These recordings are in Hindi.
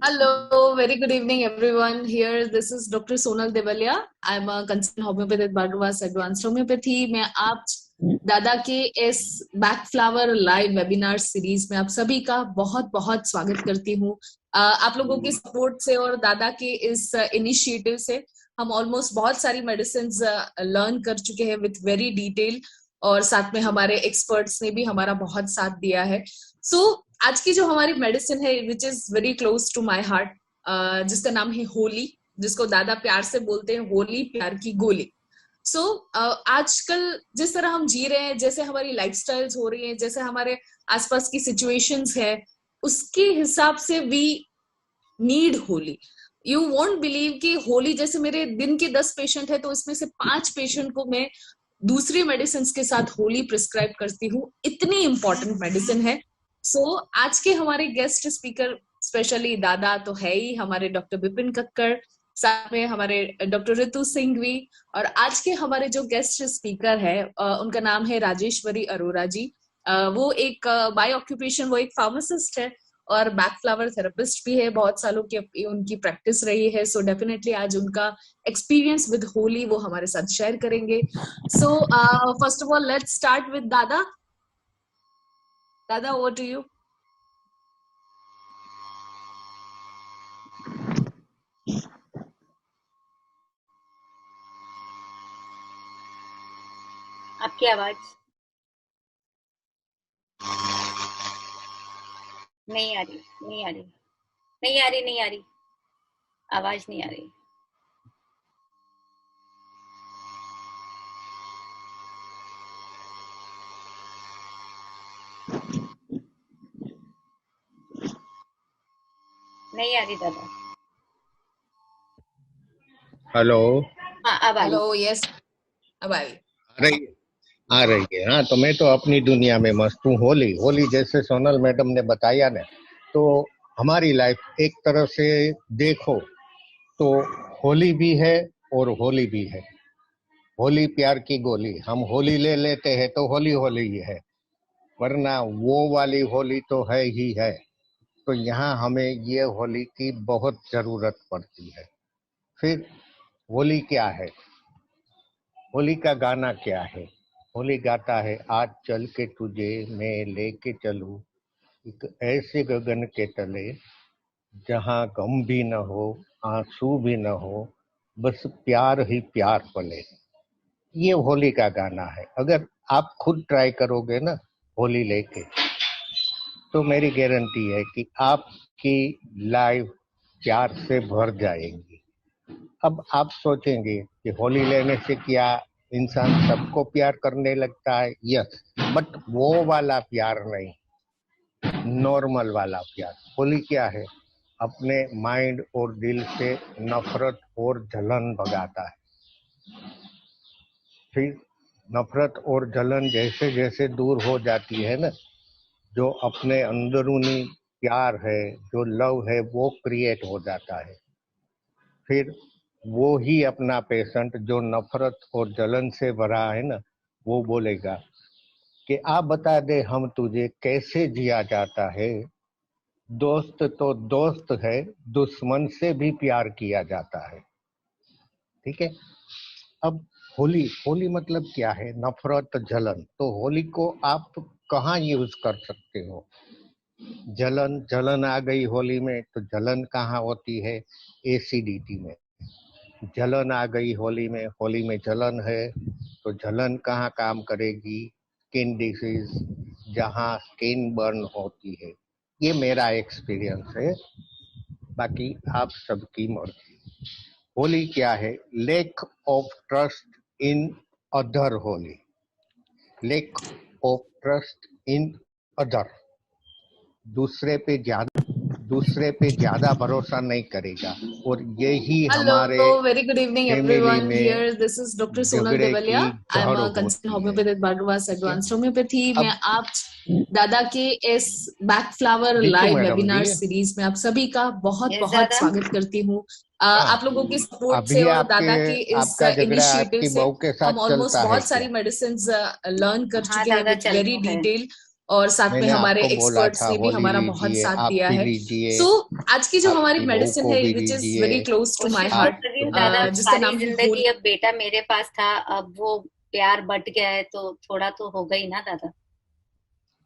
Hello, very good evening, everyone. Here, this is Dr. Sonal Devalia. I'm a consultant homeopathic at Bhagwas Advanced Homeopathy. मैं आप दादा के इस Bach flower live webinar series में आप सभी का बहुत बहुत स्वागत करती हूँ। आप लोगों की सपोर्ट से और दादा के इस इनिशिएटिव से हम ऑलमोस्ट बहुत सारी मेडिसिन लर्न कर चुके हैं विथ वेरी डिटेल, और साथ में हमारे एक्सपर्ट्स ने भी हमारा बहुत साथ दिया है। आज की जो हमारी मेडिसिन है which is very close to my heart, जिसका नाम है होली, जिसको दादा प्यार से बोलते हैं होली, प्यार की गोली। आजकल जिस तरह हम जी रहे हैं, जैसे हमारी लाइफस्टाइल्स हो रही हैं, जैसे हमारे आसपास की सिचुएशंस है, उसके हिसाब से we need holly. You won't believe कि होली जैसे मेरे दिन के 10 पेशेंट है तो इसमें से 5 पेशेंट को मैं दूसरी मेडिसिन के साथ होली प्रिस्क्राइब करती हूँ। इतनी इंपॉर्टेंट मेडिसिन है। आज के हमारे गेस्ट स्पीकर स्पेशली दादा तो है ही, हमारे डॉक्टर विपिन कक्कड़, साथ में हमारे डॉक्टर ऋतु सिंह भी। और आज के हमारे जो गेस्ट स्पीकर है उनका नाम है राजेश्वरी अरोरा जी। वो एक बाय ऑक्यूपेशन वो एक फार्मासिस्ट है और बैक फ्लावर थेरेपिस्ट भी है। बहुत सालों की उनकी प्रैक्टिस रही है। सो डेफिनेटली आज उनका एक्सपीरियंस विद होली वो हमारे साथ शेयर करेंगे। First of all let's start with दादा। दादा, ओवर टू यू। आपकी आवाज नहीं आ रही, नहीं आ रही, नहीं आ रही, नहीं आ रही, आवाज नहीं आ रही। नहीं आ रही दादा। हेलो। हाँ, अब आ रही। हेलो, यस, अब आई। आ रही है। हाँ, तो मैं तो अपनी दुनिया में मस्त हूँ। होली होली जैसे सोनल मैडम ने बताया ना, तो हमारी लाइफ एक तरह से देखो तो होली भी है और होली भी है। होली प्यार की गोली, हम होली ले लेते हैं तो होली होली ही है, वरना वो वाली होली तो है ही है। तो यहाँ हमें ये होली की बहुत जरूरत पड़ती है। फिर होली क्या है, होली का गाना क्या है? होली गाता है, आज चल के तुझे मैं लेके चलूं एक ऐसे गगन के तले, जहां गम भी न हो, आंसू भी न हो, बस प्यार ही प्यार पले। ये होली का गाना है। अगर आप खुद ट्राई करोगे ना होली लेके, तो मेरी गारंटी है कि आपकी लाइफ प्यार से भर जाएगी। अब आप सोचेंगे कि होली लेने से क्या इंसान सबको प्यार करने लगता है? यस, बट वो वाला प्यार नहीं, नॉर्मल वाला प्यार। होली क्या है? अपने माइंड और दिल से नफरत और जलन भगाता है। फिर नफरत और जलन जैसे जैसे दूर हो जाती है ना, जो अपने अंदरूनी प्यार है, जो लव है, वो क्रिएट हो जाता है। फिर वो ही अपना पेशेंट जो नफरत और जलन से भरा है ना, वो बोलेगा कि आप बता दे हम तुझे कैसे जिया जाता है। दोस्त तो दोस्त है, दुश्मन से भी प्यार किया जाता है। ठीक है। अब होली होली मतलब क्या है? नफरत, जलन। तो होली को आप कहाँ यूज कर सकते हो? जलन जलन आ गई होली में, तो जलन कहाँ होती है? एसिडिटी में। जलन आ गई होली में जलन है, तो जलन कहाँ काम करेगी? स्किन डिसीज, जहाँ स्किन बर्न होती है। ये मेरा एक्सपीरियंस है, बाकी आप सबकी मर्जी। होली क्या है? Lack of trust in other holly, lack of trust in other. दूसरे पे ज्यादा भरोसा नहीं करेगा, और यही हमारे hello, very good evening family everyone. में here this is doctor Sonal Jhagde Devaliya. की आई एम जड़ अ कंसल्टेंट होती है। होम्योपैथ एट भागवत क्या? Advanced homeopathy. मैं अब आप दादा के इस Bach flower Jitu live madam webinar ji. Series में आप सभी का बहुत यस बहुत दादा। स्वागत करती हूँ। हाँ, आप लोगों की सपोर्ट से अभी और आपके दादा के इस आपका झगड़ा इनिशिएटिव आपकी से बहू के हम साथ ऑलमोस्ट चलता है बहुत सारी क्या? मेडिसिन लर्न कर हाँ चुके हैं दादा, विथ चल वेरी रहा है। डिटेल, और साथ में मैंने हमारे आपको बोला एक्सपर्ट्स था ने भी होली हमारा बहुत लीजिए, साथ आप दिया भी है। लीजिए, सो आज की जो हमारी आपकी बहू मेडिसिन को है भी विच इज लीजिए। वेरी क्लोज टू माय कोशिश तो आप हार्ट, कर रही हूँ दादा, जिसका सारी नाम है जिंदगी अब बेटा मेरे पास था, अब वो प्यार बट गया है तो थोड़ा तो होगा ही ना दादा।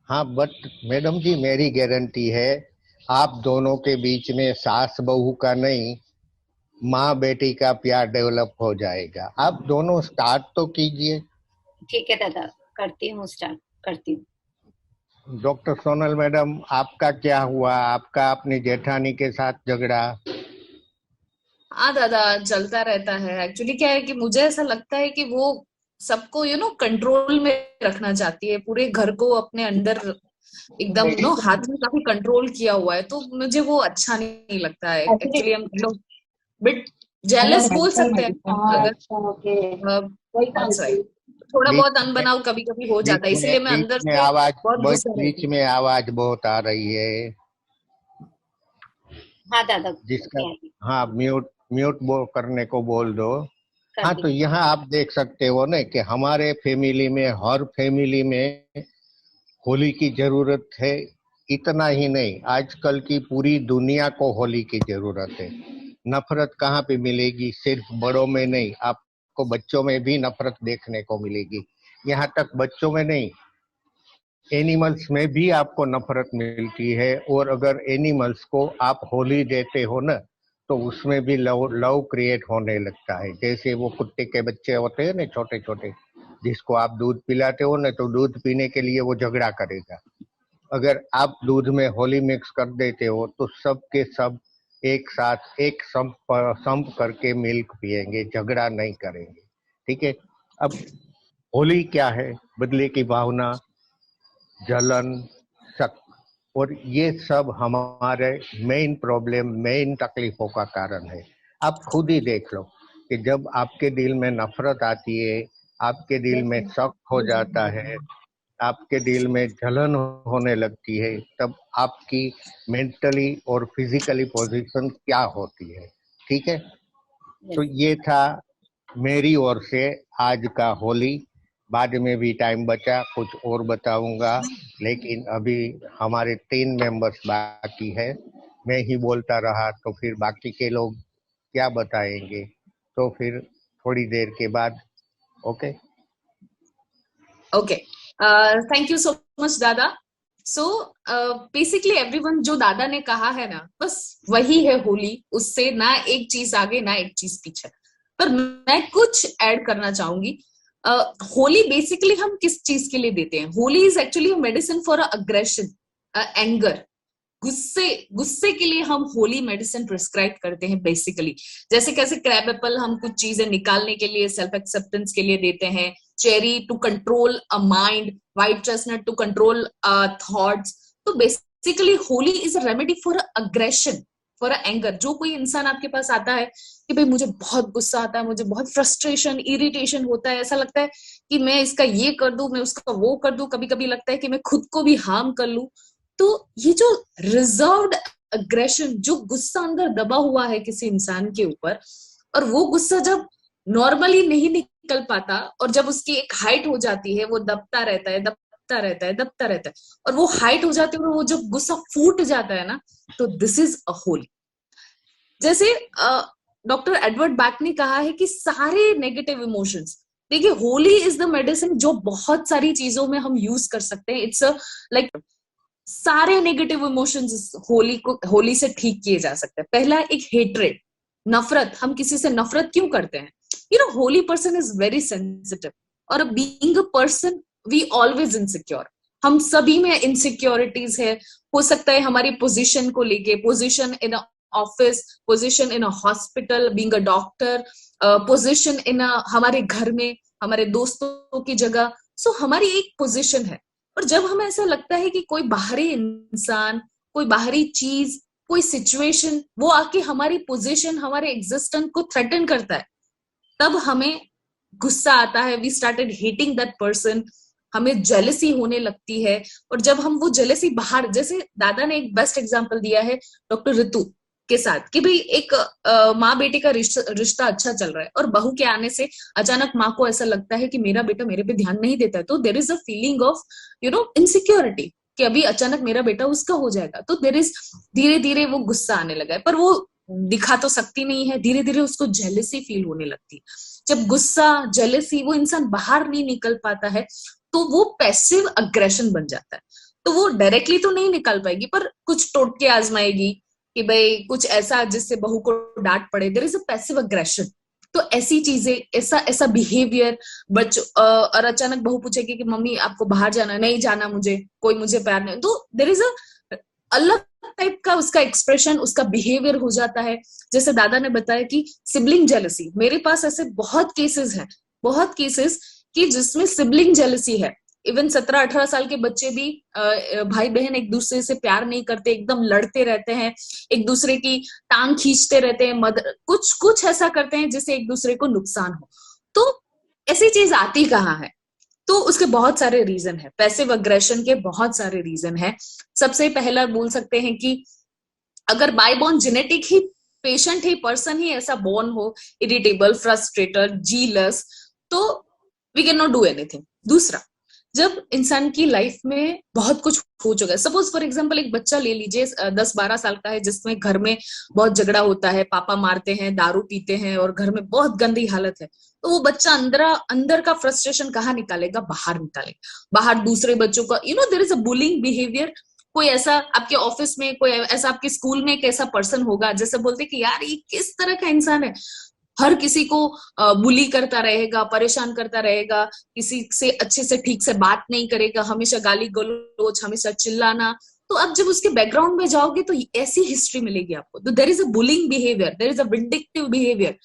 हाँ, बट मैडम जी मेरी गारंटी है आप दोनों के बीच में सास बहू का नहीं, माँ बेटी का प्यार डेवलप हो जाएगा। आप दोनों स्टार्ट तो कीजिए। ठीक है दादा, करती हूँ, स्टार्ट करती हूँ। डॉक्टर सोनल मैडम, आपका क्या हुआ? आपका अपनी जेठानी के साथ झगड़ा? हाँ दादा, चलता रहता है। एक्चुअली क्या है कि मुझे ऐसा लगता है कि वो सबको कंट्रोल में रखना चाहती है, पूरे घर को अपने अंदर एकदम हाथ में काफी कंट्रोल किया हुआ है, तो मुझे वो अच्छा नहीं लगता है। एक्चुअली हम लोग बिट जेलस बोल सकते हैं अगर, दैट्स राइट। थोड़ा बीच बहुत अनबनाव कभी कभी हो बीच जाता है, में इसीलिए मैं बीच अंदर में से आवाज बहुत गुस्सा रहती बीच हूँ। में आवाज बहुत आ रही है हाँ दादा, जिसका। नहीं आती, हाँ, म्यूट म्यूट करने को बोल दो। कर हाँ, दी। तो यहाँ आप देख सकते हो ना कि हमारे फैमिली में, हर फैमिली में होली की जरूरत है। इतना ही नहीं, आजकल की पूरी दुनिया को होली की जरूरत है। नफरत कहाँ पे मिलेगी? सिर्फ बड़ों में नहीं, आपको बच्चों में भी नफरत देखने को मिलेगी। यहाँ तक बच्चों में नहीं, एनिमल्स में भी आपको नफरत मिलती है। और अगर एनिमल्स को आप होली देते हो ना, तो उसमें भी लव लव क्रिएट होने लगता है। जैसे वो कुत्ते के बच्चे होते हैं ना, छोटे छोटे, जिसको आप दूध पिलाते हो ना, तो दूध पीने के लिए वो झगड़ा करेगा। अगर आप दूध में होली मिक्स कर देते हो तो सब के सब एक साथ एक संप करके मिल्क पिएंगे, झगड़ा नहीं करेंगे। ठीक है। अब होली क्या है? बदले की भावना, जलन, शक, और ये सब हमारे मेन प्रॉब्लम, मेन तकलीफों का कारण है। आप खुद ही देख लो कि जब आपके दिल में नफरत आती है, आपके दिल में शक हो जाता है, आपके दिल में जलन होने लगती है, तब आपकी मेंटली और फिजिकली पोजीशन क्या होती है। ठीक है। तो यस। ये था मेरी ओर से आज का होली। बाद में भी टाइम बचा कुछ और बताऊंगा, लेकिन अभी हमारे 3 मेंबर्स बाकी है। मैं ही बोलता रहा तो फिर बाकी के लोग क्या बताएंगे? तो फिर थोड़ी देर के बाद। Okay. Okay, thank you so much दादा। सो बेसिकली एवरीवन, जो दादा ने कहा है ना, बस वही है होली। उससे ना एक चीज आगे ना एक चीज पीछे, पर मैं कुछ ऐड करना चाहूंगी। होली बेसिकली हम किस चीज के लिए देते हैं? Holi is actually medicine for aggression, anger, गुस्से। गुस्से के लिए हम होली मेडिसिन प्रिस्क्राइब करते हैं बेसिकली। जैसे कैसे क्रैब एप्पल हम कुछ चीजें निकालने के लिए, सेल्फ एक्सेप्टेंस के लिए देते हैं, cherry to control a mind, white chestnut to control thoughts. तो basically holly is a remedy for aggression, for anger. जो कोई इंसान आपके पास आता है कि भाई मुझे बहुत गुस्सा आता है, मुझे बहुत फ्रस्ट्रेशन, इरिटेशन होता है, ऐसा लगता है कि मैं इसका ये कर दूं, मैं उसका वो कर दूं, कभी कभी लगता है कि मैं खुद को भी हार्म कर लूं। तो ये जो रिजर्व्ड अग्रेशन, जो गुस्सा अंदर दबा हुआ है किसी इंसान के ऊपर, और वो गुस्सा जब नॉर्मली नहीं निकल पाता, और जब उसकी एक हाइट हो जाती है, वो दबता रहता है, दबता रहता है, दबता रहता है, और वो हाइट हो जाती है और वो जब गुस्सा फूट जाता है ना, तो दिस इज अ होली। जैसे डॉक्टर एडवर्ड बैक ने कहा है कि सारे नेगेटिव इमोशंस, देखिए होली इज द मेडिसिन जो बहुत सारी चीजों में हम यूज कर सकते हैं। इट्स लाइक सारे नेगेटिव इमोशंस होली से ठीक किए जा सकते हैं। पहला, एक हेट्रेड, नफरत। हम किसी से नफरत क्यों करते हैं? Holly person is very sensitive, और being a person we always insecure. हम सभी में इनसिक्योरिटीज है। हो सकता है हमारी पोजीशन को लेके, position in office, position in a hospital, being a doctor, position in हमारे घर में, हमारे दोस्तों की जगह। सो हमारी एक पोजीशन है, और जब हमें ऐसा लगता है कि कोई बाहरी इंसान, कोई बाहरी चीज, कोई सिचुएशन, वो आके हमारी पोजीशन, हमारे एग्जिस्टेंस को थ्रेटन करता है, तब हमें गुस्सा आता है। We started hating that person, हमें जेलसी होने लगती है। और जब हम वो जेलसी बाहर, जैसे दादा ने एक बेस्ट एग्जांपल दिया है, डॉक्टर ऋतु, के साथ कि भाई एक माँ बेटे का रिश्ता अच्छा चल रहा है, और बहू के आने से अचानक माँ को ऐसा लगता है कि मेरा बेटा मेरे पे ध्यान नहीं देता है, तो there is a feeling of insecurity कि अभी अचानक मेरा बेटा उसका हो जाएगा, तो देर इज धीरे धीरे वो गुस्सा आने लगा है, पर वो दिखा तो सकती नहीं है, धीरे धीरे उसको जेलसी फील होने लगती है। जब गुस्सा जेलसी वो इंसान बाहर नहीं निकल पाता है, तो वो पैसिव अग्रेशन बन जाता है। तो वो डायरेक्टली तो नहीं निकाल पाएगी, पर कुछ टोटके आजमाएगी कि भाई कुछ ऐसा जिससे बहू को डांट पड़े, there is a passive aggression. तो ऐसी चीजें, ऐसा ऐसा बिहेवियर और अचानक बहू पूछेगी कि मम्मी आपको बाहर जाना, नहीं जाना मुझे, कोई मुझे प्यार नहीं, तो देयर इज अ अलग टाइप का उसका एक्सप्रेशन, उसका बिहेवियर हो जाता है। जैसे दादा ने बताया कि सिबलिंग जेलसी, मेरे पास ऐसे बहुत केसेस हैं, बहुत केसेस कि जिसमें सिबलिंग जेलसी है। इवन 17-18 साल के बच्चे भी भाई बहन एक दूसरे से प्यार नहीं करते, एकदम लड़ते रहते हैं, एक दूसरे की टांग खींचते रहते हैं, कुछ कुछ ऐसा करते हैं जिससे एक दूसरे को नुकसान हो। तो ऐसी चीज आती कहाँ है? तो उसके बहुत सारे रीजन है, पैसिव अग्रेशन के बहुत सारे रीजन है। सबसे पहला बोल सकते हैं कि अगर बाय बॉर्न जेनेटिक ही पेशेंट ही पर्सन ही ऐसा बॉर्न हो, इरिटेबल, फ्रस्ट्रेटेड, जीलस, तो we can not do anything. दूसरा, जब इंसान की लाइफ में बहुत कुछ हो चुका है, सपोज फॉर एग्जांपल एक बच्चा ले लीजिए 10-12 साल का है, जिसमें घर में बहुत झगड़ा होता है, पापा मारते हैं, दारू पीते हैं और घर में बहुत गंदी हालत है, तो वो बच्चा अंदर का फ्रस्ट्रेशन कहाँ निकालेगा? बाहर निकालेगा, बाहर दूसरे बच्चों का, there is a bullying behaviour. कोई ऐसा आपके ऑफिस में, कोई ऐसा आपके स्कूल में एक ऐसा पर्सन होगा जैसे बोलते कि यार ये किस तरह का इंसान है, हर किसी को बुली करता रहेगा, परेशान करता रहेगा, किसी से अच्छे से ठीक से बात नहीं करेगा, हमेशा गाली गलौज, हमेशा चिल्लाना। तो अब जब उसके बैकग्राउंड में जाओगे तो ऐसी हिस्ट्री मिलेगी आपको। तो there is a bullying behaviour, there is a vindictive behaviour,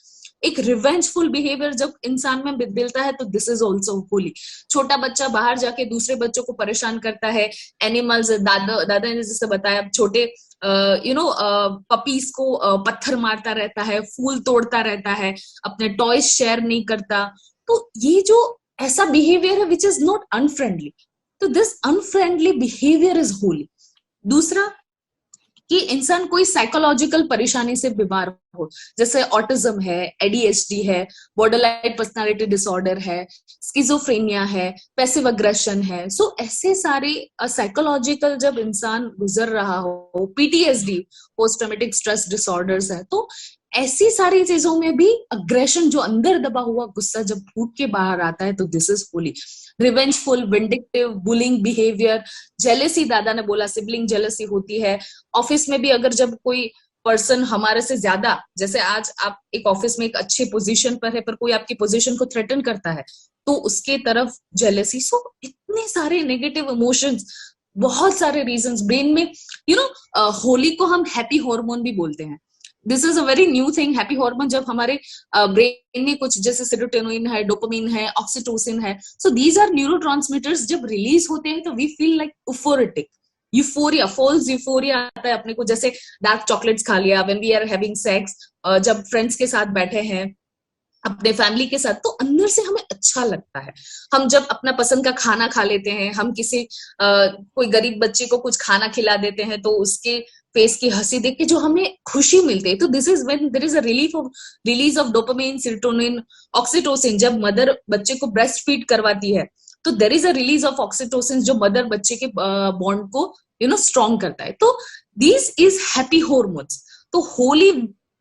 एक रिवेंजफुल बिहेवियर जब इंसान में मिलता है, तो दिस इज ऑल्सो होली। छोटा बच्चा बाहर जाके दूसरे बच्चों को परेशान करता है, एनिमल्स, दादा ने जैसे बताया, छोटे पपीज को पत्थर मारता रहता है, फूल तोड़ता रहता है, अपने टॉयज शेयर नहीं करता। तो ये जो ऐसा बिहेवियर है विच इज नॉट अनफ्रेंडली, तो this unfriendly behaviour is Holi. दूसरा, कि इंसान कोई साइकोलॉजिकल परेशानी से बीमार हो, जैसे ऑटिज्म है, एडीएचडी है, बॉर्डरलाइन पर्सनालिटी डिसऑर्डर है, स्किजोफ्रेनिया है, पैसिव अग्रेशन है। सो ऐसे सारे साइकोलॉजिकल जब इंसान गुजर रहा हो, PTSD, post traumatic stress disorders है, तो ऐसी सारी चीजों में भी अग्रेशन, जो अंदर दबा हुआ गुस्सा जब फूट के बाहर आता है, तो this is Holi. Revengeful, vindictive, bullying behaviour, jealousy, दादा ने बोला सिबलिंग जेलेसी होती है। ऑफिस में भी अगर जब कोई पर्सन हमारे से ज्यादा, जैसे आज आप एक ऑफिस में एक अच्छे पोजीशन पर है, पर कोई आपकी पोजीशन को थ्रेटन करता है, तो उसके तरफ जेलेसी। सो इतने सारे नेगेटिव इमोशंस, बहुत सारे रीजंस ब्रेन में। होली को हम हैप्पी हार्मोन भी बोलते हैं। This is a very new thing, happy hormone. जब हमारे ब्रेन में कुछ, जैसे सेरोटोनिन है, डोपामिन है, ऑक्सीटोसिन है, सो दीज आर न्यूरोट्रांसमीटर्स, जब रिलीज होते हैं तो we feel like euphoric, euphoria, false euphoria आता है अपने को। जैसे डार्क चॉकलेट्स खा लिया, when we are having sex, जब फ्रेंड्स के साथ बैठे हैं, अपने फैमिली के साथ, तो अंदर से हमें अच्छा लगता है। हम जब अपना पसंद का खाना खा लेते हैं, हम किसी कोई गरीब बच्चे को कुछ खाना खिला देते हैं, तो उसके फेस की हंसी देख के जो हमें खुशी मिलती है, तो this is when there is a release of dopamine, serotonin, oxytocin. जब मदर बच्चे को ब्रेस्ट फीड करवाती है, तो there is a release of oxytocin, जो मदर बच्चे के बॉन्ड को स्ट्रॉन्ग करता है। तो दिस इज हैप्पी हार्मोन्स। तो holly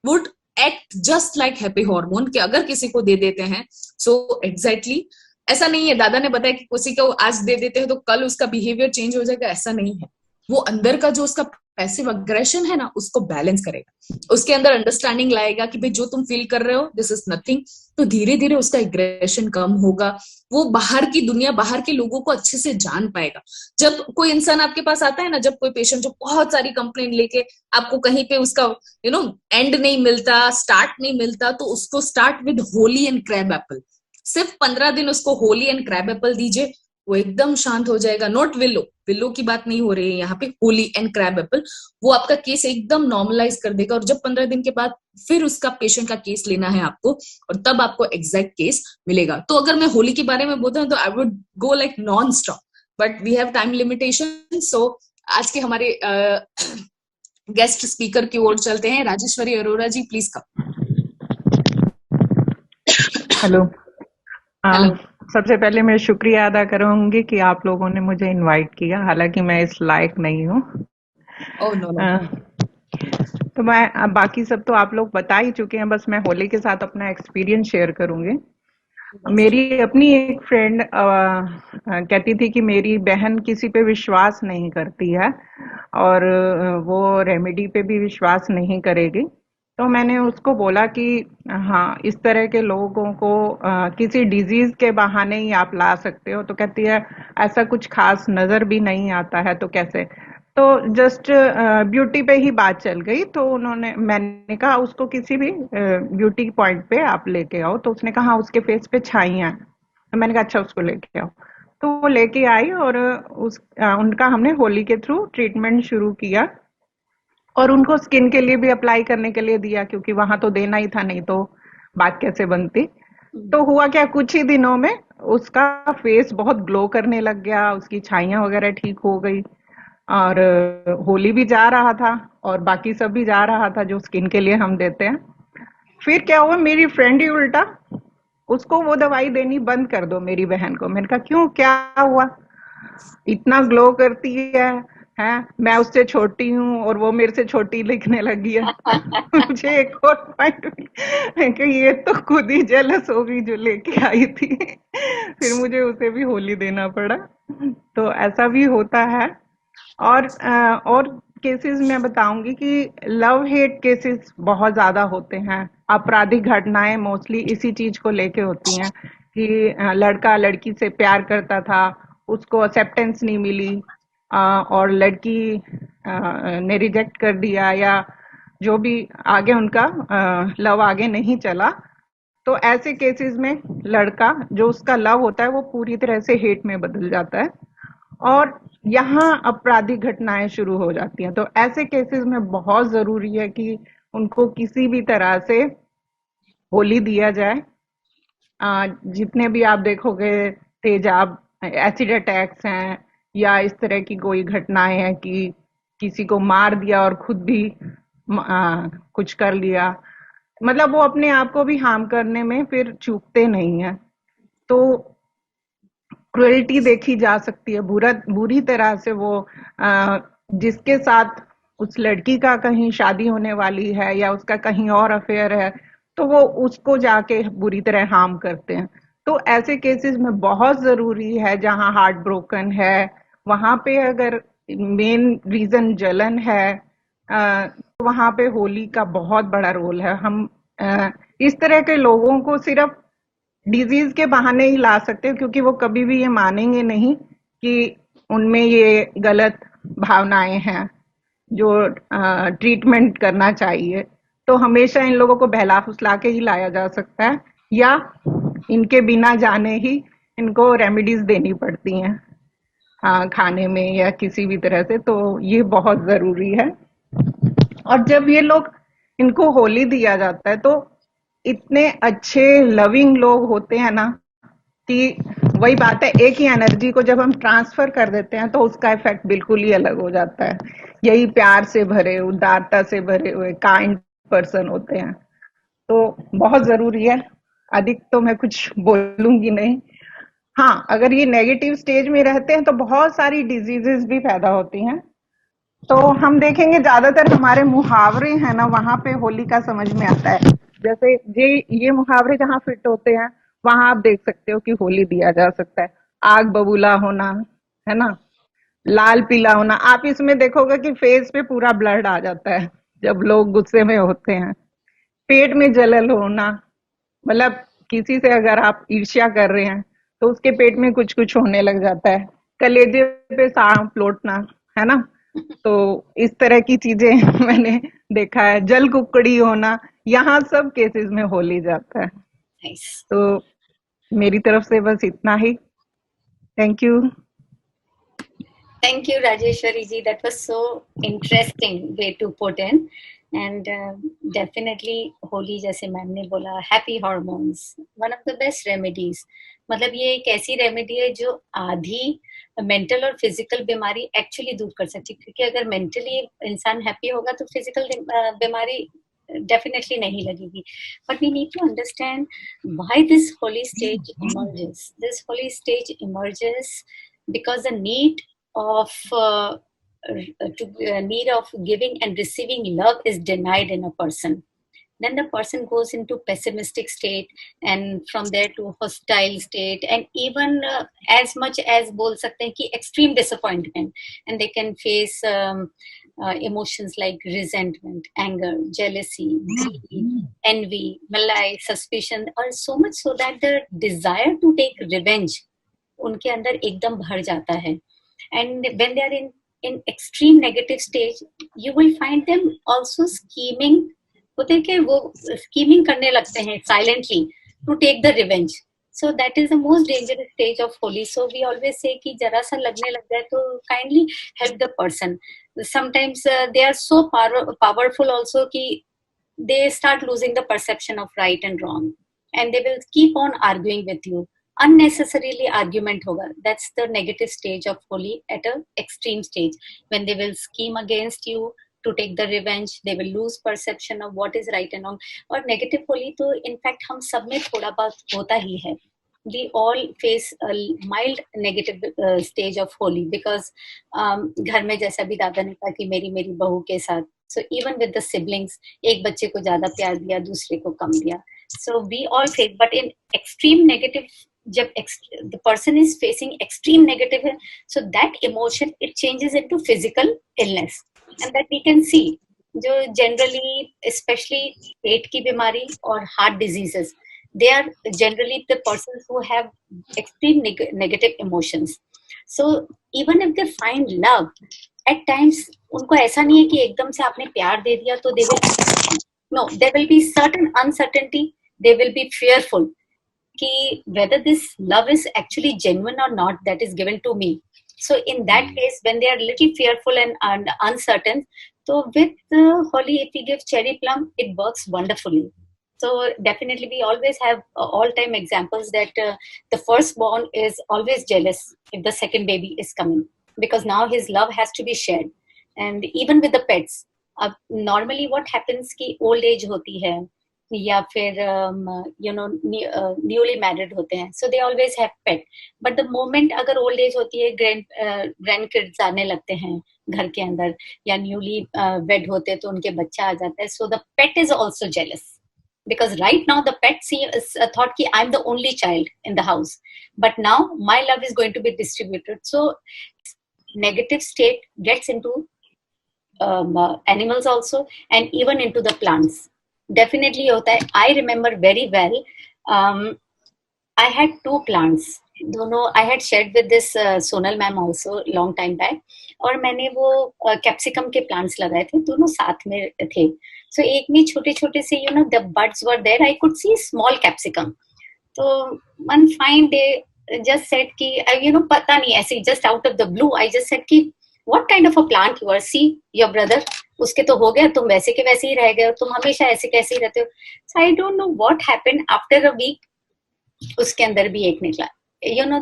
would act just like happy hormone, कि अगर किसी को दे देते हैं, सो एग्जैक्टली ऐसा नहीं है, दादा ने बताया कि किसी को आज दे देते हैं तो कल उसका बिहेवियर चेंज हो जाएगा, ऐसा नहीं है। वो अंदर का जो उसका पैसिव अग्रेशन है ना, उसको बैलेंस करेगा, उसके अंदर अंडरस्टैंडिंग लाएगा कि भाई जो तुम फील कर रहे हो दिस इज नथिंग, तो धीरे धीरे उसका एग्रेशन कम होगा। वो बाहर की दुनिया, बाहर के लोगों को अच्छे से जान पाएगा। जब कोई इंसान आपके पास आता है ना, जब कोई पेशेंट जो बहुत सारी कंप्लेंट लेके आपको कहीं पे उसका एंड नहीं मिलता, स्टार्ट नहीं मिलता, तो उसको start with Holi and crab Apple. सिर्फ 15 दिन उसको होली एंड क्रैब एप्पल दीजिए, वो एकदम शांत हो जाएगा। नॉट विलो, विलो की बात नहीं हो रही है यहाँ पे, होली एंड क्रैब एप्पल। वो आपका केस एकदम नॉर्मलाइज कर देगा, और जब 15 दिन के बाद फिर उसका पेशेंट का केस लेना है आपको, और तब आपको एग्जैक्ट केस मिलेगा। तो अगर मैं होली के बारे में बोलता हूँ तो I would go like non stop, but we have time limitation. So आज के हमारे गेस्ट स्पीकर की ओर चलते हैं। Rajeshwari Arora ji, please come. Hello. Hello. सबसे पहले मैं शुक्रिया अदा करूंगी कि आप लोगों ने मुझे इनवाइट किया, हालांकि मैं इस लायक नहीं हूँ। Oh no no. तो मैं बाकी सब तो आप लोग बता ही चुके हैं, बस मैं होली के साथ अपना एक्सपीरियंस शेयर करूंगी। मेरी अपनी एक फ्रेंड कहती थी कि मेरी बहन किसी पे विश्वास नहीं करती है और वो रेमेडी पे भी विश्वास नहीं करेगी। तो मैंने उसको बोला कि हाँ, इस तरह के लोगों को किसी डिजीज के बहाने ही आप ला सकते हो। तो कहती है ऐसा कुछ खास नजर भी नहीं आता है, तो कैसे। तो जस्ट ब्यूटी पे ही बात चल गई, तो मैंने कहा उसको किसी भी ब्यूटी पॉइंट पे आप लेके आओ। तो उसने कहा हाँ, उसके फेस पे छाइयां। तो मैंने कहा अच्छा, उसको लेके आओ। तो वो लेके आई और उनका हमने होली के थ्रू ट्रीटमेंट शुरू किया और उनको स्किन के लिए भी अप्लाई करने के लिए दिया, क्योंकि वहां तो देना ही था, नहीं तो बात कैसे बनती। तो हुआ क्या, कुछ ही दिनों में उसका फेस बहुत ग्लो करने लग गया, उसकी छाइयां वगैरह ठीक हो गई और होली भी जा रहा था और बाकी सब भी जा रहा था जो स्किन के लिए हम देते हैं। फिर क्या हुआ, मेरी फ्रेंड ही उल्टा उसको वो दवाई देनी बंद कर दो मेरी बहन को। मैंने कहा क्यों, क्या हुआ, इतना ग्लो करती है मैं उससे छोटी हूँ और वो मेरे से छोटी लिखने लगी है। मुझे एक और पॉइंट कि ये तो खुद ही जेलस हो गई जो लेके आई थी। फिर मुझे उसे भी होली देना पड़ा। तो ऐसा भी होता है। और केसेस मैं बताऊंगी कि लव हेट केसेस बहुत ज्यादा होते हैं। आपराधिक घटनाएं मोस्टली इसी चीज को लेके होती हैं कि लड़का लड़की से प्यार करता था, उसको एक्सेप्टेंस नहीं मिली और लड़की ने रिजेक्ट कर दिया, या जो भी आगे उनका लव आगे नहीं चला। तो ऐसे केसेस में लड़का जो उसका लव होता है वो पूरी तरह से हेट में बदल जाता है और यहाँ आपराधिक घटनाएं शुरू हो जाती हैं। तो ऐसे केसेस में बहुत जरूरी है कि उनको किसी भी तरह से होली दिया जाए। जितने भी आप देखोगे तेजाब एसिड अटैक्स हैं या इस तरह की कोई घटनाएं हैं कि किसी को मार दिया और खुद भी कुछ कर लिया, मतलब वो अपने आप को भी हार्म करने में फिर चूकते नहीं है। तो क्रुएल्टी देखी जा सकती है, बुरी तरह से। वो जिसके साथ उस लड़की का कहीं शादी होने वाली है या उसका कहीं और अफेयर है, तो वो उसको जाके बुरी तरह हार्म करते हैं। तो ऐसे केसेस में बहुत जरूरी है, जहां हार्ट ब्रोकन है वहां पे अगर मेन रीजन जलन है, तो वहां पे होली का बहुत बड़ा रोल है। हम इस तरह के लोगों को सिर्फ डिजीज के बहाने ही ला सकते हैं, क्योंकि वो कभी भी ये मानेंगे नहीं कि उनमें ये गलत भावनाएं हैं जो ट्रीटमेंट करना चाहिए। तो हमेशा इन लोगों को बहला फुसला के ही लाया जा सकता है या इनके बिना जाने ही इनको रेमेडीज देनी पड़ती हैं खाने में या किसी भी तरह से। तो ये बहुत जरूरी है। और जब ये लोग, इनको होली दिया जाता है तो इतने अच्छे लविंग लोग होते हैं ना कि वही बात है, एक ही एनर्जी को जब हम ट्रांसफर कर देते हैं तो उसका इफेक्ट बिल्कुल ही अलग हो जाता है। यही प्यार से भरे, उदारता से भरे हुए काइंड पर्सन होते हैं। तो बहुत जरूरी है। अधिक तो मैं कुछ बोलूंगी नहीं। हाँ, अगर ये नेगेटिव स्टेज में रहते हैं तो बहुत सारी डिजीजेस भी पैदा होती हैं। तो हम देखेंगे ज्यादातर हमारे मुहावरे हैं ना, वहां पे होली का समझ में आता है। जैसे ये मुहावरे जहाँ फिट होते हैं वहां आप देख सकते हो कि होली दिया जा सकता है। आग बबूला होना, है ना, लाल पीला होना। आप इसमें देखोगे कि फेस पे पूरा ब्लड आ जाता है जब लोग गुस्से में होते हैं। पेट में जलन होना, मतलब किसी से अगर आप ईर्ष्या कर रहे हैं तो उसके पेट में कुछ कुछ होने लग जाता है। कलेजे पे सांप लौटना, है ना। तो इस तरह की चीजें मैंने देखा है। जल कुकड़ी होना, यहाँ सब केसेस में होली जाता है। Nice. तो मेरी तरफ से बस इतना ही। Thank you. Thank you, Rajeshwari ji. That was so interesting way to put in. And definitely, Holi, जैसे मैम ने बोला, happy hormones, one of the best remedies. मतलब ये एक ऐसी रेमेडी है जो आधी मेंटल और फिजिकल बीमारी एक्चुअली दूर कर सकती है, क्योंकि अगर मेंटली इंसान हैप्पी होगा तो फिजिकल बीमारी definitely nahi lagegi. But we need to understand why this holy stage emerges. This holy stage emerges because the need of need of giving and receiving love is denied in a person. Then the person goes into pessimistic state, and from there to hostile state, and even as much as bol sakte hain ki extreme disappointment, and they can face emotions like resentment, anger, jealousy, greed, envy, malai, suspicion, or so much so that the desire to take revenge उनके अंदर एकदम भर जाता है. And when they are in extreme negative stage, you will find them also scheming. होते हैं कि वो scheming करने लगते हैं silently to take the revenge. So that is the most dangerous stage of holy. So we always say कि जरा सा लगने लग जाए तो kindly help the person. Sometimes they are so powerful also कि they start losing the perception of right and wrong, and they will keep on arguing with you. Unnecessarily argument hoga. That's the negative stage of holy at an extreme stage, when they will scheme against you to take the revenge. They will lose perception of what is right and wrong. और negative holy तो in fact हम सब में थोड़ा बहुत होता ही है. We all face a mild negative stage of holy because घर में जैसा भी दादा ने कहा कि मेरी बहू के साथ, so even with the siblings, एक बच्चे को ज्यादा प्यार दिया, दूसरे को कम दिया. So we all face, but in extreme negative, जब the person is facing extreme negative, so that emotion it changes into physical illness, and that we can see. जो generally, especially पेट की बीमारी और heart diseases, they are generally the persons who have extreme negative emotions. So even if they find love, at times उनको ऐसा नहीं है कि एकदम से आपने प्यार दे दिया तो they will, no, there will be certain uncertainty. They will be fearful कि whether this love is actually genuine or not, that is given to me. So in that case, when they are little fearful and uncertain, so with holy, if we give cherry plum, it works wonderfully. So definitely we always have all-time examples that the firstborn is always jealous if the second baby is coming, because now his love has to be shared. And even with the pets, normally what happens कि old age होती है या फिर newly married होते हैं, so they always have pet. But the moment अगर old age होती है, grandkids आने लगते हैं घर के अंदर, या newly wed होते हैं तो उनके बच्चा आ जाता है, so the pet is also jealous. Because right now the pet is thought कि I'm the only child in the house, but now my love is going to be distributed. So negative state gets into animals also, and even into the plants. Definitely होता है. I remember very well. I had 2 plants. दोनों I had shared with this Sonal ma'am also long time back. और मैंने वो कैप्सिकम के प्लांट्स लगाए थे, दोनों साथ में थे. So एक में छोटे छोटे से the buds were there. I could see small capsicum. So one fine day, just said कि पता नहीं ऐसे just out of the blue, I just said कि what kind of a plant you are? See your brother, उसके तो हो गया, तुम वैसे के वैसे ही रह गए, तुम हमेशा ऐसे कैसे ही रहते हो. So I don't know what happened. After a week, उसके अंदर भी एक निकला.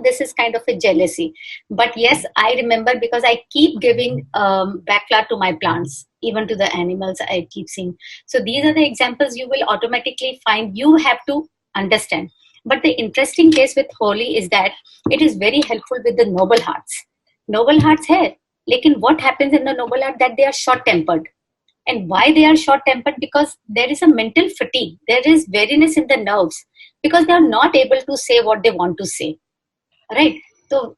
This is kind of a jealousy. But yes, I remember because I keep giving backflower to my plants, even to the animals I keep seeing. So these are the examples you will automatically find. You have to understand. But the interesting case with holy is that it is very helpful with the noble hearts. Noble hearts hai, lekin what happens in the noble heart, that they are short-tempered. And why they are short-tempered? Because there is a mental fatigue. There is weariness in the nerves because they are not able to say what they want to say. Right? So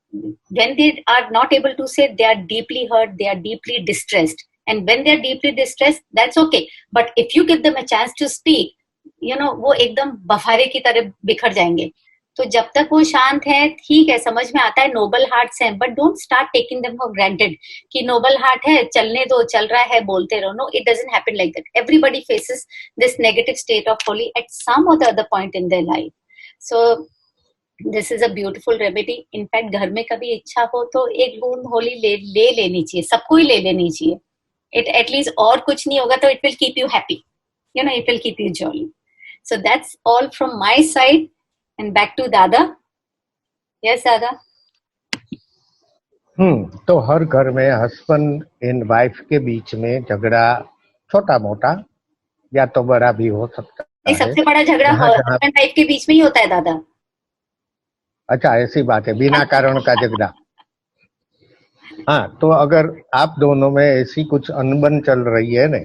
when they are not able to say, they are deeply hurt, they are deeply distressed. And when they are deeply distressed, that's okay. But if you give them a chance to speak, वो एकदम बफारे की तरह बिखर जाएंगे. तो जब तक वो शांत है, ठीक है, समझ में आता है नोबल हार्ट्स हैं, but don't start taking them for granted कि नोबल हार्ट है, चलने दो, चल रहा है, बोलते रहो. No, it doesn't happen like that. Everybody faces this negative state of holly at some or the other point in their life. So this is a beautiful remedy. In fact घर में कभी इच्छा हो तो एक बूंद होली ले लेनी चाहिए, सबको ही ले लेनी चाहिए. इट एटलीस्ट, और कुछ नहीं होगा तो it will keep you happy, it will keep you jolly. So that's all from my side, and back to Dada. Yes दादा। तो हर घर में हस्बैंड एंड वाइफ के बीच में झगड़ा छोटा मोटा या तो बड़ा भी हो सकता नहीं, है। सबसे बड़ा झगड़ा हस्बैंड वाइफ के बीच में ही होता है दादा। अच्छा, ऐसी बात है, बिना कारण का झगड़ा। हाँ, तो अगर आप दोनों में ऐसी कुछ अनबन चल रही है ना,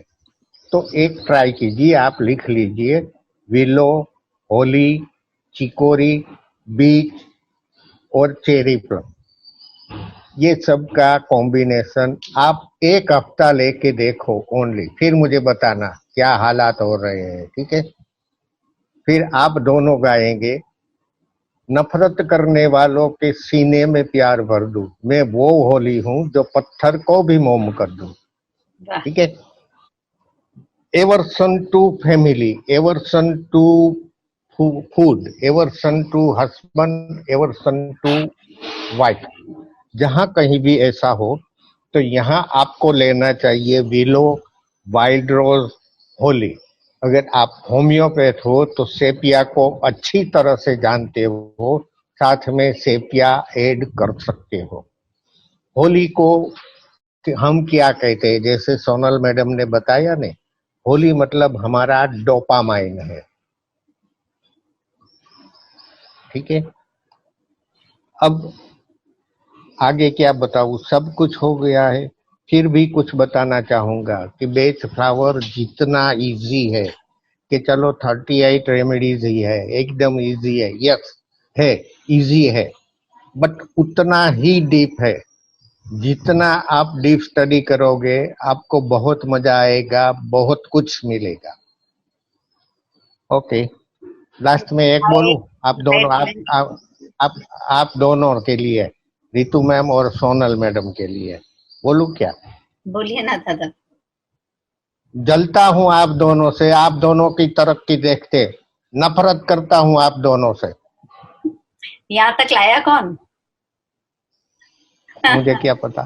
तो एक ट्राई कीजिए, आप लिख लीजिए विलो, होली, चिकोरी, बीच और चेरी प्लम, ये सब का कॉम्बिनेशन आप एक हफ्ता लेके देखो ओनली, फिर मुझे बताना क्या हालात हो रहे हैं, ठीक है? फिर आप दोनों गाएंगे, नफरत करने वालों के सीने में प्यार भर दूं, मैं वो होली हूं जो पत्थर को भी मोम कर दूं, ठीक है? Aversion to family, aversion to food, aversion to husband, aversion to wife, जहां कहीं भी ऐसा हो तो यहाँ आपको लेना चाहिए विलो, वाइल्ड रोज, होली। अगर आप होम्योपैथ हो तो सेपिया को अच्छी तरह से जानते हो, साथ में सेपिया ऐड कर सकते हो। होली को हम क्या कहते हैं, जैसे सोनल मैडम ने बताया ने, होली मतलब हमारा डोपामाइन है, ठीक है? अब आगे क्या बताऊं, सब कुछ हो गया है, फिर भी कुछ बताना चाहूंगा कि बेच फ्लावर जितना इजी है कि चलो 38 रेमेडीज ही है, एकदम इजी है, यस है, इजी है, बट उतना ही डीप है। जितना आप डीप स्टडी करोगे आपको बहुत मजा आएगा, बहुत कुछ मिलेगा। ओके, लास्ट में एक बोलूं, आप दोनों आप दोनों के लिए, रितु मैम और सोनल मैडम के लिए बोलूं क्या? बोलिए ना दादा। जलता हूं आप दोनों से, आप दोनों की तरक्की देखते, नफरत करता हूं आप दोनों से। यहाँ तक लाया कौन? मुझे क्या पता।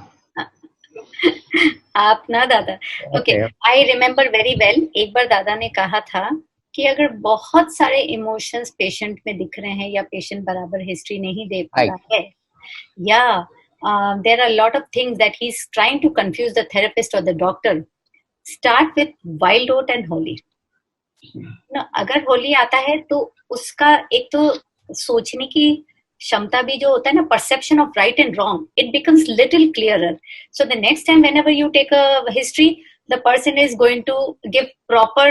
आप ना दादा। Okay, I remember very well, एक बार दादा ने कहा था कि अगर बहुत सारे इमोशंस पेशेंट में दिख रहे हैं या पेशेंट बराबर हिस्ट्री नहीं दे पा रहा है, या there are a lot of things that he's trying to confuse the therapist or the doctor, start with wild oat and holy. अगर होली आता है तो उसका एक तो सोचने की क्षमता भी जो होता है ना, perception of right and wrong, it becomes little clearer. So the next time whenever you take a history, the person is going to give proper,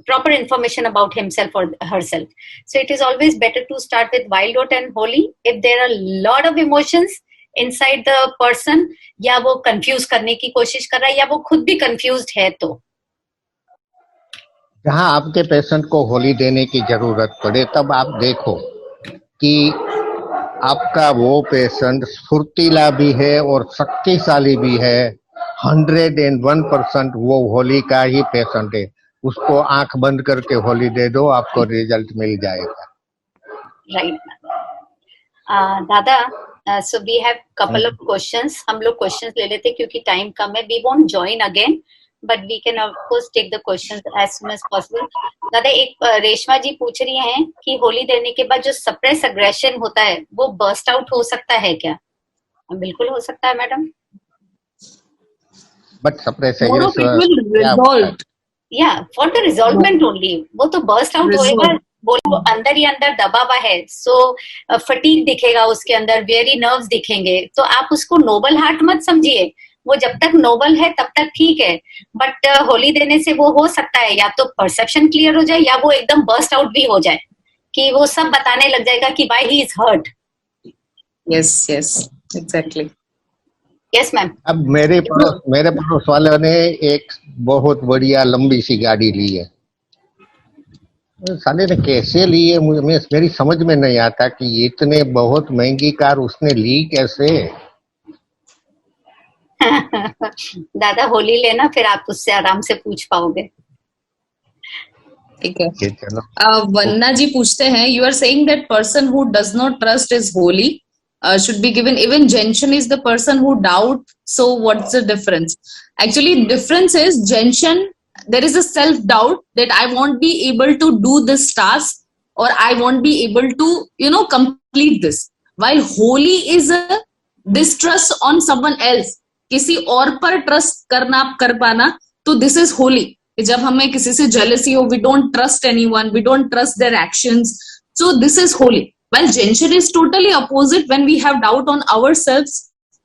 proper information about himself or herself. So it is always better to start with wild oat and holy if there are a lot of emotions inside the person, या वो confuse करने की कोशिश कर रहा है या वो खुद भी confused है। तो जहां आपके पेशेंट को होली देने की जरूरत पड़े तब आप देखो कि आपका वो पेशेंट फुर्तीला भी है और शक्तिशाली भी है, 101% वो होली का ही पेशेंट है, उसको आंख बंद करके होली दे दो, आपको रिजल्ट मिल जाएगा। राइट दादा, so we have couple of questions. हम लोग questions ले लेते क्योंकि टाइम कम है। We won't join again, but we can of course take the questions as soon as possible. दादा, एक रेशमा जी पूछ रही हैं कि होली देने के बाद जो suppress aggression होता है वो burst out हो सकता है क्या? बिल्कुल हो सकता है madam. But suppress aggression, yeah, for the resolvement only. वो तो burst out होएगा, बोलो अंदर ही अंदर दबा हुआ है, सो फटीग दिखेगा उसके अंदर, वेरी नर्व्स दिखेंगे, तो आप उसको नोबल हार्ट मत समझिए, वो जब तक नोबल है तब तक ठीक है, बट होली देने से वो हो सकता है या तो परसेप्शन क्लियर हो जाए या वो एकदम बर्स्ट आउट भी हो जाए कि वो सब बताने लग जाएगा कि why he is hurt. Yes exactly. Yes ma'am. अब मेरे पड़ोस वाले ने एक बहुत बढ़िया लंबी सी गाड़ी ली है, साले ने कैसे ली है मेरी समझ में नहीं आता कि इतने बहुत महंगी कार उसने ली कैसे। दादा होली लेना, फिर आप उससे आराम से पूछ पाओगे। ठीक है। वन्ना जी पूछते हैं, you are saying that person who does not trust is holly should be given, even Genshin is the person who doubt, so what's the difference? Actually difference is Genshin, there is a self doubt that I won't be able to do this task, or I won't be able to, complete this. While Holi is a distrust on someone else, किसी और पर ट्रस्ट करना कर पाना, तो दिस इज होली. जब हमें किसी से जेलसी हो, we don't trust anyone, we don't trust their actions, so this is holy. While Genshin is totally opposite, when we have doubt on ourselves,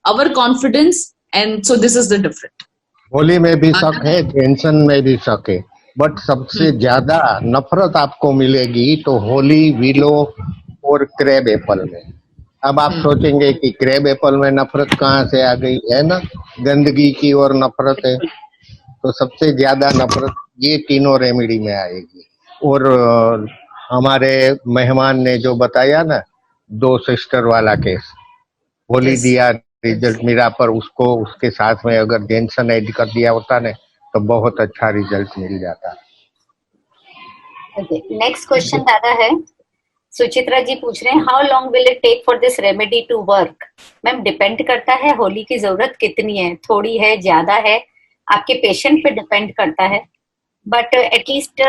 our confidence, and so this is the difference. Holi में भी शक है, टेंशन में भी शक है, बट सबसे ज्यादा नफरत आपको मिलेगी तो होली, विलो और क्रैब एप्पल में. अब आप सोचेंगे कि क्रैब एप्पल में नफरत कहाँ से आ गई, है ना, गंदगी की और नफरत है. तो सबसे ज्यादा नफरत ये तीनों रेमेडी में आएगी. और हमारे मेहमान ने जो बताया ना 2 सिस्टर वाला केस, होली दिया रिजल्ट मिला, पर उसको उसके साथ में अगर जेंसन ऐड कर दिया होता ने तो बहुत अच्छा रिजल्ट मिल जाता. नेक्स्ट क्वेश्चन दादा है, सुचित्रा जी पूछ रहे हैं, how long will it take for this remedy to work? Ma'am depend करता है होली की जरूरत कितनी है, थोड़ी है, ज्यादा है, आपके पेशेंट पे डिपेंड करता है. बट एटलीस्ट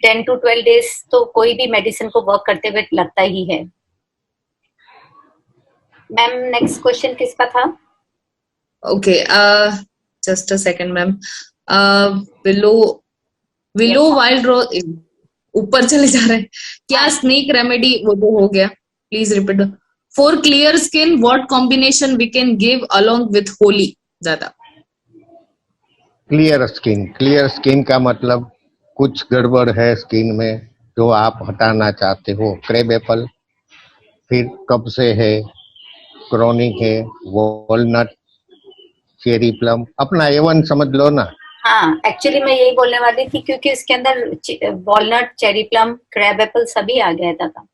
10 to 12 days तो कोई भी मेडिसिन को वर्क करते हुए लगता ही है. मैम नेक्स्ट क्वेश्चन किसका था? Okay, just a second ma'am. Willow wild rose, ऊपर चले जा रहे हैं क्या? स्नेक रेमेडी वो तो हो गया, please repeat. For clear skin what combination we can give along with holly? ज्यादा क्लियर स्किन का मतलब कुछ गड़बड़ है स्किन में जो आप हटाना चाहते हो, क्रैब एप्पल, फिर कब से है, क्रॉनिक है, वॉलनट, चेरी प्लम, अपना A1 समझ लो ना. हाँ, एक्चुअली मैं यही बोलने वाली थी क्योंकि इसके अंदर walnut, cherry plum, crab Apple सभी आ गया था.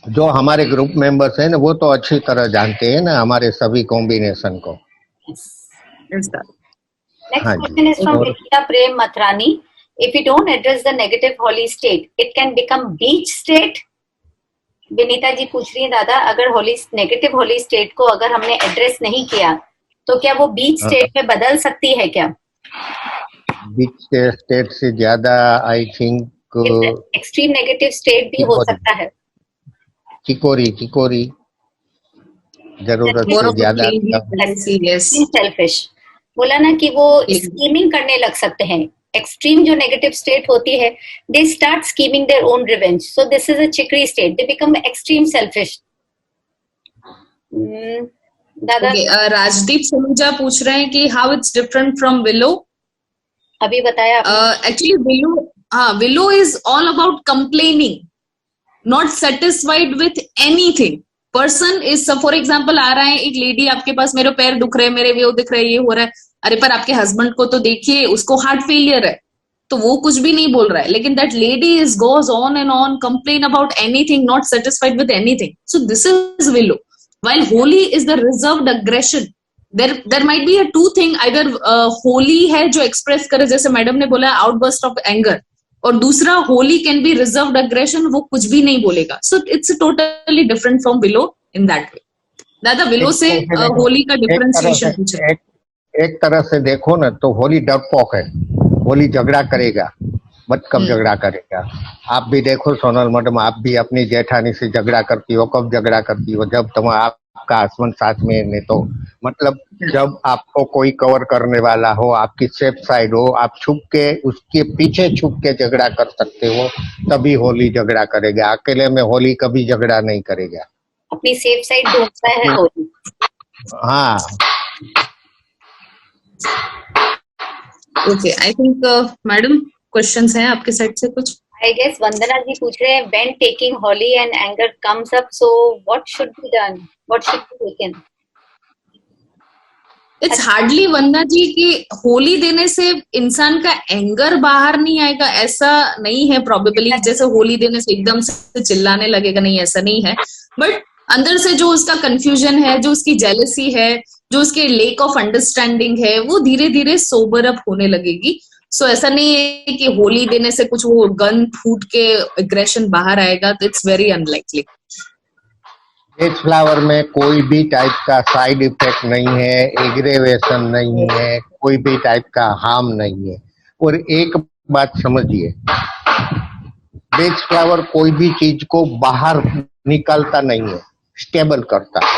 जो हमारे ग्रुप मेंबर्स हैं ना वो तो अच्छी तरह जानते हैं ना हमारे सभी कॉम्बिनेशन को. Next question is from Vikita Prem Matrani. If we don't address the negative holy state, it can become beach state. Vinita ji पूछ रही है, दादा अगर नेगेटिव होली स्टेट को अगर हमने एड्रेस नहीं किया तो क्या वो बीच स्टेट में बदल सकती है क्या? बीच स्टेट से ज्यादा I think extreme negative state भी हो सकता है. चिकोरी जरूरत से ज्यादा सेल्फिश बोला ना कि वो स्कीमिंग करने लग सकते हैं. एक्सट्रीम जो नेगेटिव स्टेट होती है, they start scheming their own revenge, so this is a chicory state, they become extreme selfish. दादा राजदीप सलूजा पूछ रहे हैं कि how it's different from willow. अभी बताया actually willow is all about complaining, not satisfied with anything. Person is, for example आ रहा है एक लेडी आपके पास, मेरे पैर दुख रहे हैं, मेरे वो दिख रहे हैं, ये हो रहा है, अरे पर आपके हस्बैंड को तो देखिए उसको हार्ट फेलियर है, तो वो कुछ भी नहीं बोल रहा है, लेकिन that lady is goes on and on, complain about anything, not satisfied with anything. So this is willow. While holly is the reserved aggression, there might be a two thing, either holly है जो एक्सप्रेस करे, जैसे मैडम ने बोला आउटबर्स्ट ऑफ एंगर, और दूसरा Holi can be reserved aggression, वो कुछ भी नहीं बोलेगा. So it's totally different from willow in that way. दादा विलो से होली का डिफरेंशिएशन पूछ रहे हैं. एक तरह से देखो ना तो होली डरपोक है, होली झगड़ा करेगा, बट कब झगड़ा करेगा? आप भी देखो सोनल मैडम, आप भी अपनी जेठानी से झगड़ा करती हो, कब झगड़ा करती हो? जब आपका हस्बैंड साथ में नहीं, तो मतलब जब आपको कोई कवर करने वाला हो, आपकी सेफ साइड हो, आप छुप के उसके पीछे छुप के झगड़ा कर सकते हो, तभी होली झगड़ा करेगा. अकेले में होली कभी झगड़ा नहीं करेगा. अपनी सेफ साइड ढूंढता है होली. हाँ. Okay, I think madam questions हैं आपके साइड से कुछ? I guess वंदना जी पूछ रहे हैं, when taking holy and anger comes up, so what should be done? What should be taken? It's hardly वंदना जी कि होली देने से इंसान का एंगर बाहर नहीं आएगा, ऐसा नहीं है. प्रोबेबली जैसे होली देने से एकदम से चिल्लाने लगेगा, नहीं, ऐसा नहीं है. बट अंदर से जो उसका कंफ्यूजन है, जो उसकी जेलसी है, जो उसके लेक ऑफ अंडरस्टैंडिंग है, वो धीरे धीरे सोबर अप होने लगेगी. सो ऐसा नहीं है कि होली देने से कुछ वो गन फूट के एग्रेशन बाहर आएगा. तो it's very unlikely. As flower में कोई भी टाइप का साइड इफेक्ट नहीं है, एग्रेवेशन नहीं है, कोई भी टाइप का हार्म नहीं है. और एक बात समझिए, बेच फ्लावर कोई भी चीज को बाहर निकालता नहीं है, स्टेबल करता है।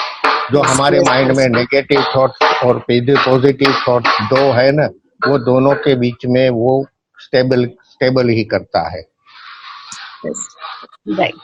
जो हमारे माइंड में नेगेटिव थॉट्स और पॉजिटिव थॉट्स दो है ना, वो दोनों के बीच में वो स्टेबल ही करता है। Right.